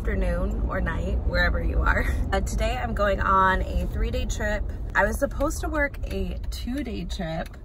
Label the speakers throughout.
Speaker 1: afternoon or night, wherever you are. Today I'm going on a 3-day trip. I was supposed to work a 2-day trip,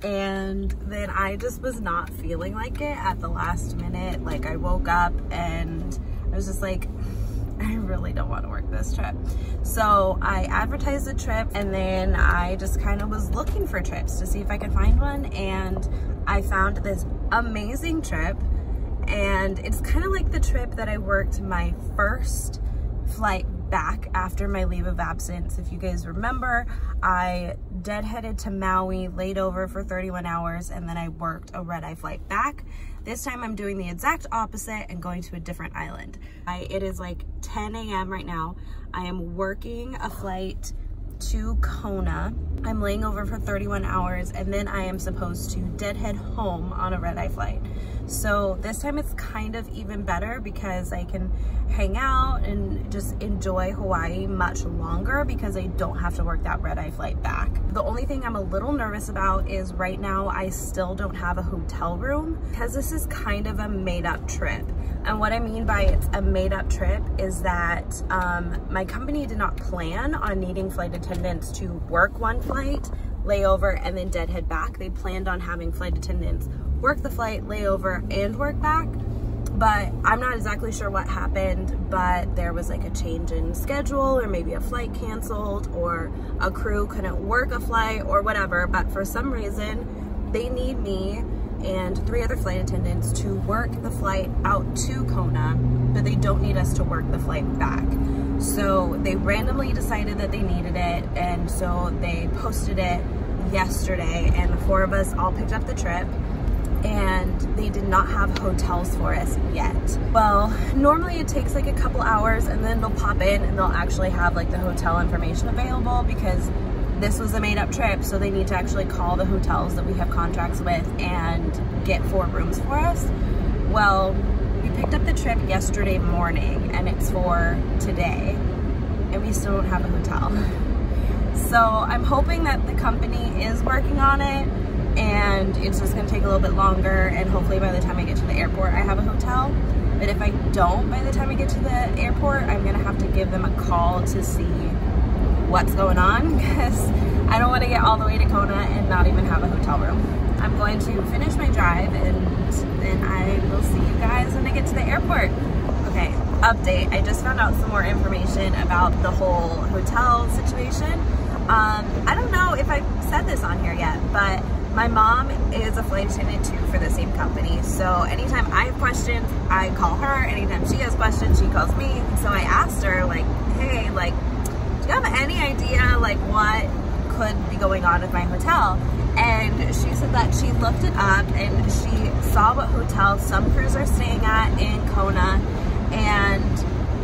Speaker 1: and then I just was not feeling like it at the last minute. Like, I woke up and I was just like, I really don't want to work this trip. So I advertised the trip, and then I just kind of was looking for trips to see if I could find one, and I found this amazing trip. And it's kind of like the trip that I worked my first flight back after my leave of absence. If you guys remember, I deadheaded to Maui, laid over for 31 hours, and then I worked a red-eye flight back. This time I'm doing the exact opposite and going to a different island. It is like 10 a.m. right now. I am working a flight to KONA. I'm laying over for 31 hours, and then I am supposed to deadhead home on a red-eye flight. So this time it's kind of even better because I can hang out and just enjoy Hawaii much longer because I don't have to work that red-eye flight back. The only thing I'm a little nervous about is right now I still don't have a hotel room because this is kind of a made-up trip. And what I mean by it's a made-up trip is that my company did not plan on needing flight attendants to work one flight, lay over, and then deadhead back. They planned on having flight attendants work the flight, lay over, and work back. But I'm not exactly sure what happened, but there was like a change in schedule, or maybe a flight canceled, or a crew couldn't work a flight, or whatever. But for some reason, they need me and 3 other flight attendants to work the flight out to KONA, but they don't need us to work the flight back. So they randomly decided that they needed it, and so they posted it yesterday, and the 4 of us all picked up the trip, and they did not have hotels for us yet. Well, normally it takes like a couple hours, and then they'll pop in and they'll actually have like the hotel information available, because this was a made-up trip, so they need to actually call the hotels that we have contracts with and get 4 rooms for us. Well, we picked up the trip yesterday morning, and it's for today, and we still don't have a hotel. So I'm hoping that the company is working on it, and it's just gonna take a little bit longer, and hopefully by the time I get to the airport I have a hotel. But if I don't by the time I get to the airport, I'm gonna have to give them a call to see what's going on, because I don't want to get all the way to KONA and not even have a hotel room. I'm going to finish my drive, and then I will see you guys when I get to the airport. Okay, update. I just found out some more information about the whole hotel situation. I don't know if I said this on here yet, but my mom is a flight attendant too for the same company. So anytime I have questions, I call her. Anytime she has questions, she calls me. So I asked her, like, hey, like, do you have any idea like what could be going on with my hotel? And she said that she looked it up and she saw what hotel some crews are staying at in KONA, and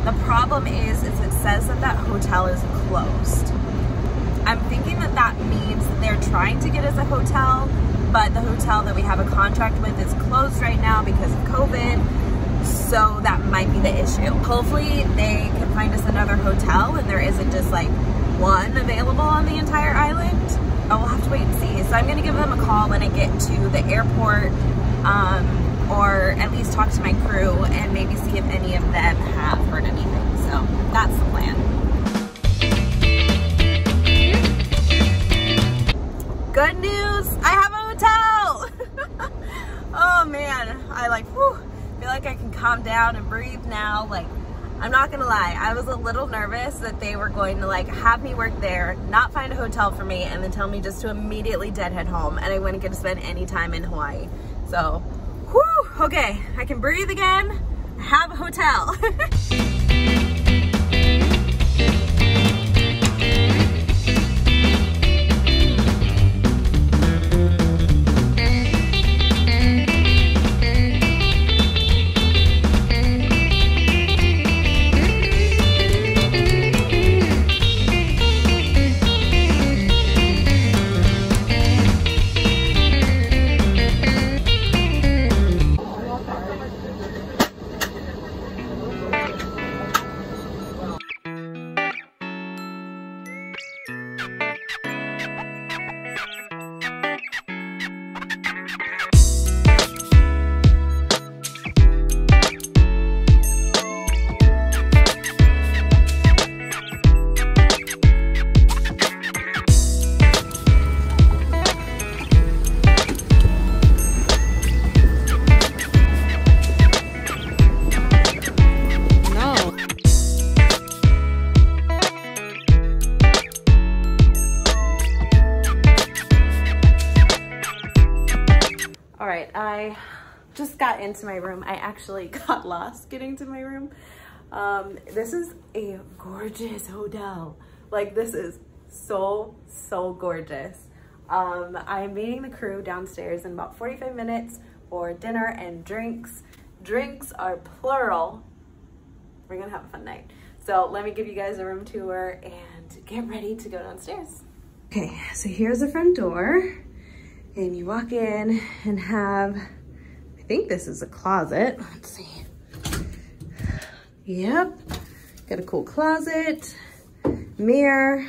Speaker 1: the problem is it says that that hotel is closed. I'm thinking that that means that they're trying to get us a hotel, but the hotel that we have a contract with is closed right now because of COVID, so that might be the issue. Hopefully they can find us another hotel and there isn't just like one available on the entire island. We'll have to wait and see. So I'm gonna give them a call when I get to the airport, or at least talk to my crew and maybe see if any of them have heard anything. So that's the plan. Good news, I have a hotel! Oh man, I like, whew, feel like I can calm down and breathe now. Like, I'm not gonna lie, I was a little nervous that they were going to like have me work there, not find a hotel for me, and then tell me just to immediately deadhead home, and I wouldn't get to spend any time in Hawaii. So, whew, okay, I can breathe again, have a hotel. I just got into my room. I actually got lost getting to my room. This is a gorgeous hotel. Like, this is so gorgeous. I'm meeting the crew downstairs in about 45 minutes for dinner and drinks. Drinks are plural. We're gonna have a fun night. So let me give you guys a room tour and get ready to go downstairs. Okay, so here's the front door, and you walk in and have, I think this is a closet. Let's see. Yep, got a cool closet, mirror,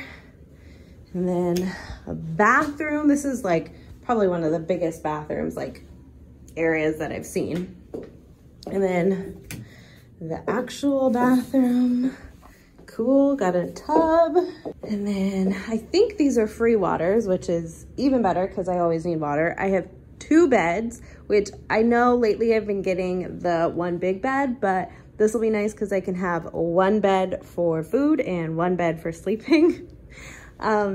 Speaker 1: and then a bathroom. This is like probably one of the biggest bathrooms, like areas that I've seen. And then the actual bathroom, cool, got a tub. And then I think these are free waters, which is even better because I always need water. I have 2 beds, which I know lately I've been getting the 1 big bed, but this will be nice because I can have 1 bed for food and 1 bed for sleeping.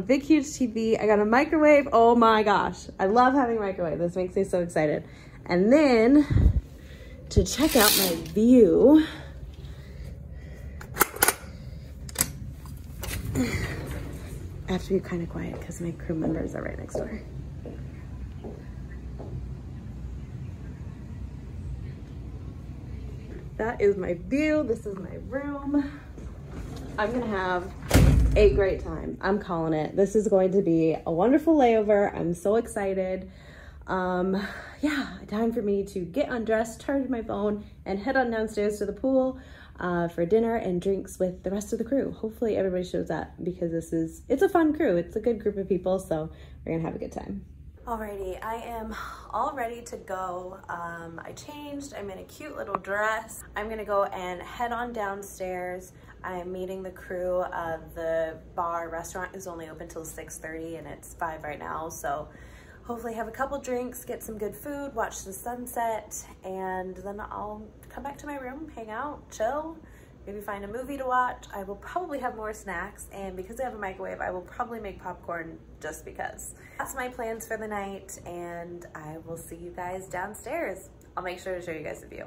Speaker 1: Big, huge TV. I got a microwave. Oh my gosh. I love having a microwave. This makes me so excited. And then to check out my view, I have to be kind of quiet because my crew members are right next door. That is my view. This is my room. I'm gonna have a great time. I'm calling it. This is going to be a wonderful layover. I'm so excited. Yeah, time for me to get undressed, charge my phone, and head on downstairs to the pool for dinner and drinks with the rest of the crew. Hopefully everybody shows up because it's a fun crew. It's a good group of people, so we're gonna have a good time. Alrighty, I am all ready to go. I changed, I'm in a cute little dress. I'm gonna go and head on downstairs. I'm meeting the crew. The restaurant is only open till 6:30 and it's 5 right now, so hopefully have a couple drinks, get some good food, watch the sunset, and then I'll come back to my room, hang out, chill, maybe find a movie to watch. I will probably have more snacks, and because I have a microwave, I will probably make popcorn just because. That's my plans for the night, and I will see you guys downstairs. I'll make sure to show you guys the view.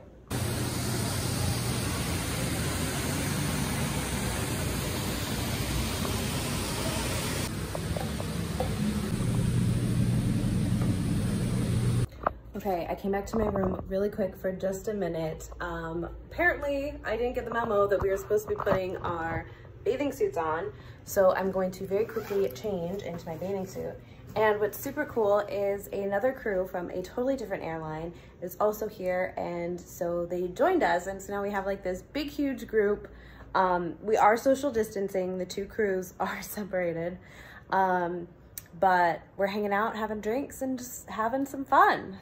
Speaker 1: Okay, I came back to my room really quick for just a minute. Apparently, I didn't get the memo that we were supposed to be putting our bathing suits on, so I'm going to very quickly change into my bathing suit. And what's super cool is another crew from a totally different airline is also here, and so they joined us, and so now we have like this big, huge group. We are social distancing. The 2 crews are separated, but we're hanging out, having drinks, and just having some fun.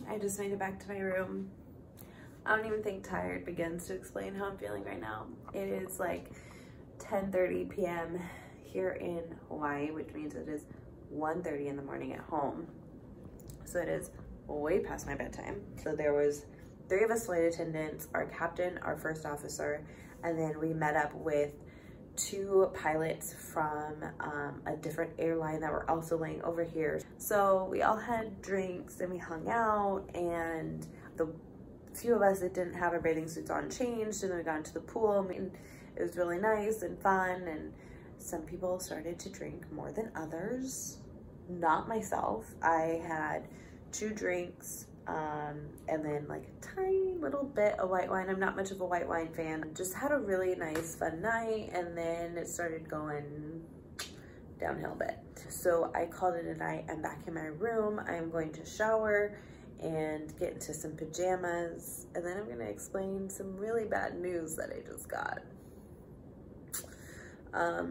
Speaker 1: I just made it back to my room. I don't even think tired begins to explain how I'm feeling right now. It is like 10:30 p.m. here in Hawaii, which means it is 1:30 in the morning at home. So it is way past my bedtime. So there was 3 of us flight attendants, our captain, our first officer, and then we met up with 2 pilots from a different airline that were also laying over here. So we all had drinks and we hung out, and the few of us that didn't have our bathing suits on changed, and then we got into the pool. I mean, it was really nice and fun, and some people started to drink more than others. Not myself. I had 2 drinks, and then like a tiny little bit of white wine. I'm not much of a white wine fan. Just had a really nice, fun night, and then it started going downhill a bit. So I called it a night. I'm back in my room. I'm going to shower and get into some pajamas, and then I'm gonna explain some really bad news that I just got.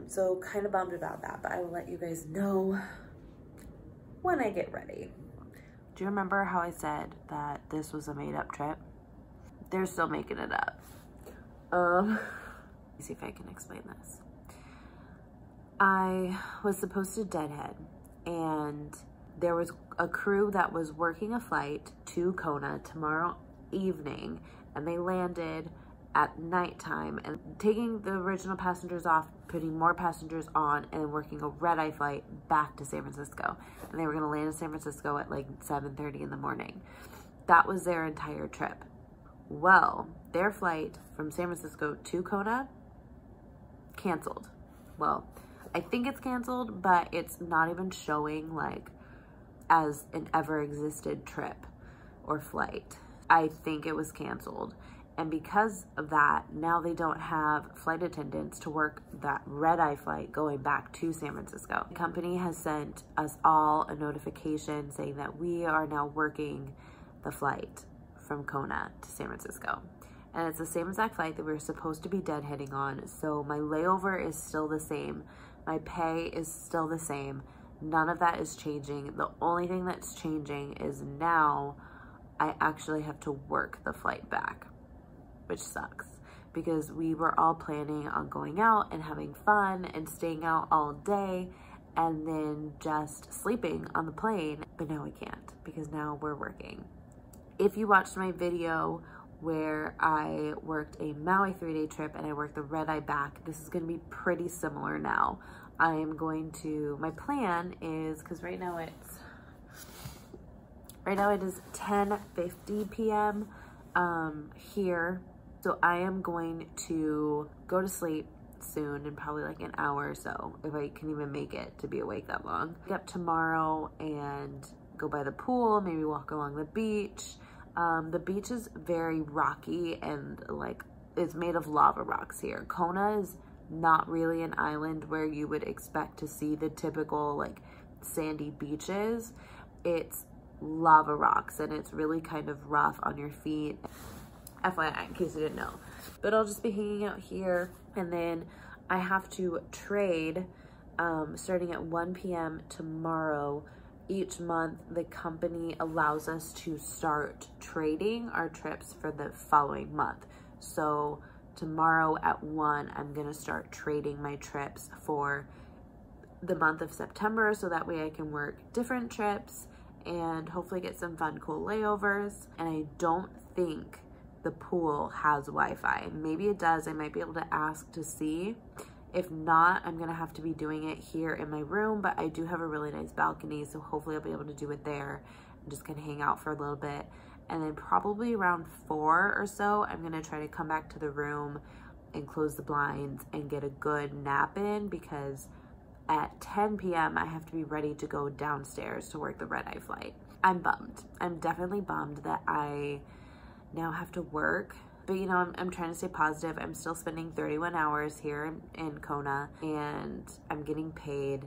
Speaker 1: So kind of bummed about that, but I will let you guys know when I get ready. Do you remember how I said that this was a made-up trip? They're still making it up. Let me see if I can explain this. I was supposed to deadhead, and there was a crew that was working a flight to KONA tomorrow evening, and they landed at nighttime and taking the original passengers off, putting more passengers on, and then working a red-eye flight back to San Francisco. And they were gonna land in San Francisco at like 7:30 in the morning. That was their entire trip. Well, their flight from San Francisco to Kona, canceled. Well, I think it's canceled, but it's not even showing like as an ever existed trip or flight. I think it was canceled. And because of that, now they don't have flight attendants to work that red-eye flight going back to San Francisco. The company has sent us all a notification saying that we are now working the flight from Kona to San Francisco. And it's the same exact flight that we were supposed to be deadheading on. So my layover is still the same. My pay is still the same. None of that is changing. The only thing that's changing is now I actually have to work the flight back, which sucks because we were all planning on going out and having fun and staying out all day and then just sleeping on the plane. But now we can't because now we're working. If you watched my video where I worked a Maui 3-day trip and I worked the red eye back, this is going to be pretty similar now. I am going to, my plan is, because right now it is 10:50 p.m. Here. So I am going to go to sleep soon in probably like an hour or so, if I can even make it to be awake that long. Wake up tomorrow and go by the pool, maybe walk along the beach. The beach is very rocky and like it's made of lava rocks here. Kona is not really an island where you would expect to see the typical like sandy beaches. It's lava rocks and it's really kind of rough on your feet. FYI, in case you didn't know. But I'll just be hanging out here, and then I have to trade starting at 1 p.m. tomorrow. Each month, the company allows us to start trading our trips for the following month. So tomorrow at 1, I'm gonna start trading my trips for the month of September, so that way I can work different trips and hopefully get some fun, cool layovers. And I don't think the pool has Wi-Fi. Maybe it does. I might be able to ask to see. If not, I'm gonna have to be doing it here in my room, but I do have a really nice balcony, so hopefully I'll be able to do it there and just kind of hang out for a little bit. And then probably around 4 or so, I'm gonna try to come back to the room and close the blinds and get a good nap in, because at 10 p.m. I have to be ready to go downstairs to work the red-eye flight. I'm bummed. I'm definitely bummed that I now have to work, but you know, I'm trying to stay positive. I'm still spending 31 hours here in Kona, and I'm getting paid,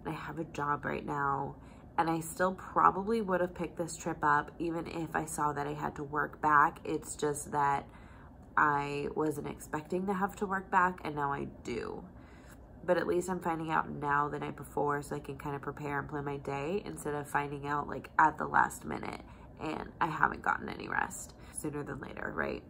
Speaker 1: and I have a job right now, and I still probably would have picked this trip up even if I saw that I had to work back. It's just that I wasn't expecting to have to work back, and now I do. But at least I'm finding out now the night before, so I can kind of prepare and plan my day instead of finding out like at the last minute and I haven't gotten any rest. Sooner than later, right?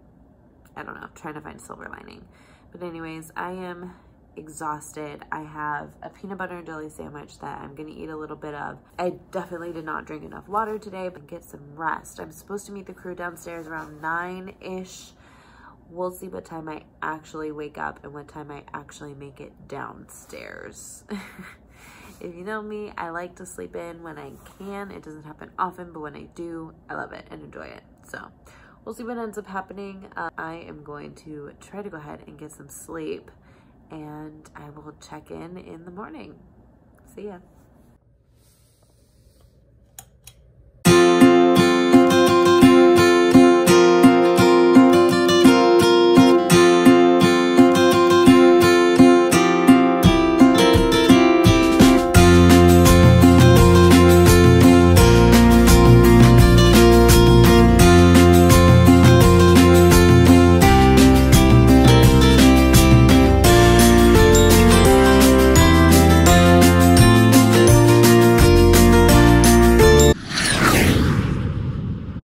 Speaker 1: I don't know, trying to find a silver lining. But anyways, I am exhausted. I have a peanut butter and jelly sandwich that I'm gonna eat a little bit of. I definitely did not drink enough water today, but get some rest. I'm supposed to meet the crew downstairs around 9-ish. We'll see what time I actually wake up and what time I actually make it downstairs. If you know me, I like to sleep in when I can. It doesn't happen often, but when I do, I love it and enjoy it. So we'll see what ends up happening. I am going to try to go ahead and get some sleep, and I will check in the morning. See ya.